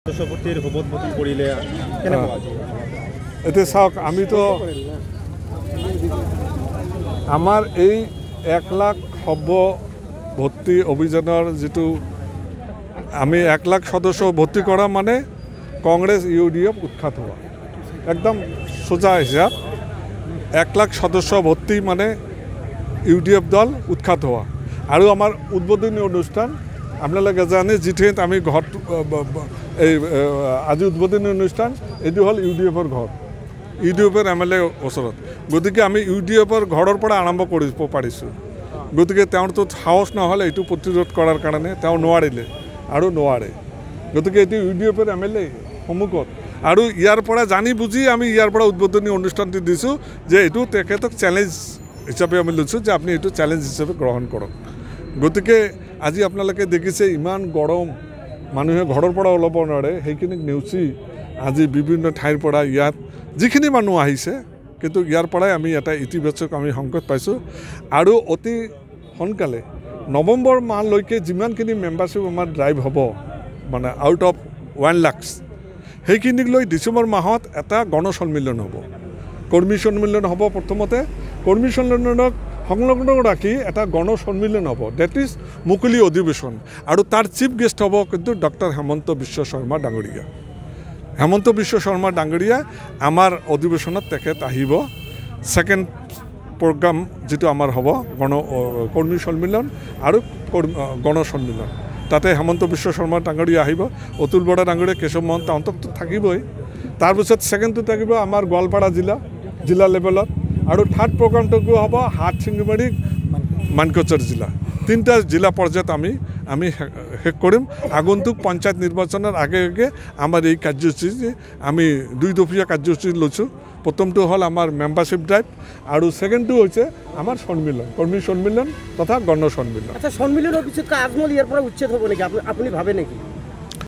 সদস্যপতিৰ শপতপতি কৰিলে কেনেকুৱা এতিয়া চাওক আমি তো আমাৰ এই 1 লাখ সভ্য ভৰ্তি অভিযানৰ যেটো আমি 1 লাখ সদস্য ভৰ্তি কৰা মানে কংগ্ৰেছ ইউডিএফ উৎখাত হোৱা একদম সোজা হিচাপ 1 লাখ সদস্য ভৰ্তি মানে ইউডিএফ দল উৎখাত হোৱা আৰু আমাৰ উদ্বোধনী অনুষ্ঠান আপোনালোকে জানে যিঠিত আমি ঘৰ এই আজি উদ্বোধনী অনুষ্ঠান এটো হল ইউডিএফৰ ঘৰ ইউডিএফৰ এমএলএ ওচৰত গতিকে আমি ইউডিএফৰ ঘৰৰ পৰা আৰম্ভ কৰিব পাৰিছো গতিকে তেওঁৰটো সাহস নহলে এটো প্ৰতিৰোধ কৰাৰ কাৰণে তেওঁ নোৱাৰিলে আৰু নোৱাৰে গতিকে এটো ইউডিএফৰ এমএলএ সমুখত আৰু ইয়াৰ পৰা জানি বুজি আমি ইয়াৰ পৰা উদ্বোধনী অনুষ্ঠানটি দিছো যে এটো তেখেতক চ্যালেঞ্জ হিচাপে আমি লৈছো যে আপুনি এটো চ্যালেঞ্জ হিচাপে গ্ৰহণ কৰক গতিকে আজি আপোনালোকে দেখিছে ইমান গৰম মানুহে ঘৰৰ পৰা ওলাব নোৱাৰে সেইখিনি নেউচি আজি বিভিন্ন ঠাইৰ পৰা ইয়াত যিখিনি মানুহ আহিছে কিন্তু ইয়াৰ পৰাই আমি এটা ইতিবাচক আমি সংকেত পাইছো আৰু অতি সোনকালে নৱেম্বৰ মাহলৈকে যিমানখিনি মেম্বাৰশ্বিপ আমাৰ ড্ৰাইভ হ'ব মানে আউট অফ 1 লাখ সেইখিনিক লৈ ডিসেম্বৰ মাহত এটা গণসন্মিলন হ'ব কৰ্মী সন্মিলন হ'ব প্ৰথমতে কৰ্মী সন্মিলনক সংলগ্ন ৰাখি এটা গণসন্মিলন হ'ব দ্যাট ইজ মুকলি অধিৱেশন আৰু তাৰ চিফ গেষ্ট হ'ব কিন্তু ডক্টৰ হেমন্ত বিশ্ব শৰ্মা ডাঙৰীয়া হেমন্ত বিশ্ব শৰ্মা ডাঙৰীয়া আমাৰ অধিৱেশনত তেখেত আহিব সেকেন্ড প্ৰগ্ৰাম যেটো আমাৰ হ'ব কৰ্মী সন্মিলন আৰু গণসন্মিলন তাতে হেমন্ত বিশ্ব শৰ্মা ডাঙৰীয়া আহিব অতুল বৰা ডাঙৰীয়া কেশৱ মহন্ত অন্তত থাকিবই তাৰ পিছত সেকেন্ডটো থাকিব আমাৰ গোৱালপাৰা জিলা লেভেলত আৰু থাৰ্ড প্ৰগ্ৰামটো হ'ব হাটশিঙিমাৰী মানকচৰ জিলা তিনটা জিলা পৰ্যায়ত আমি শেষ কৰিম আগন্তুক পঞ্চায়ত নিৰ্বাচনৰ আগে আমাৰ এই কাৰ্যসূচী আমি 2 দফীয়া কাৰ্যসূচী লৈছো প্ৰথমটো হল আমাৰ মেম্বাৰশ্বিপ ড্ৰাইভ আৰু সেকেন্ডটো হৈছে আমাৰ সন্মিলন কৰ্মী সন্মিলন তথা গণ সন্মিলন আচ্ছা সন্মিলনৰ পিছত আজমল ইয়াৰ পৰা উচ্ছেদ হ'ব নেকি আপুনি ভাবে নেকি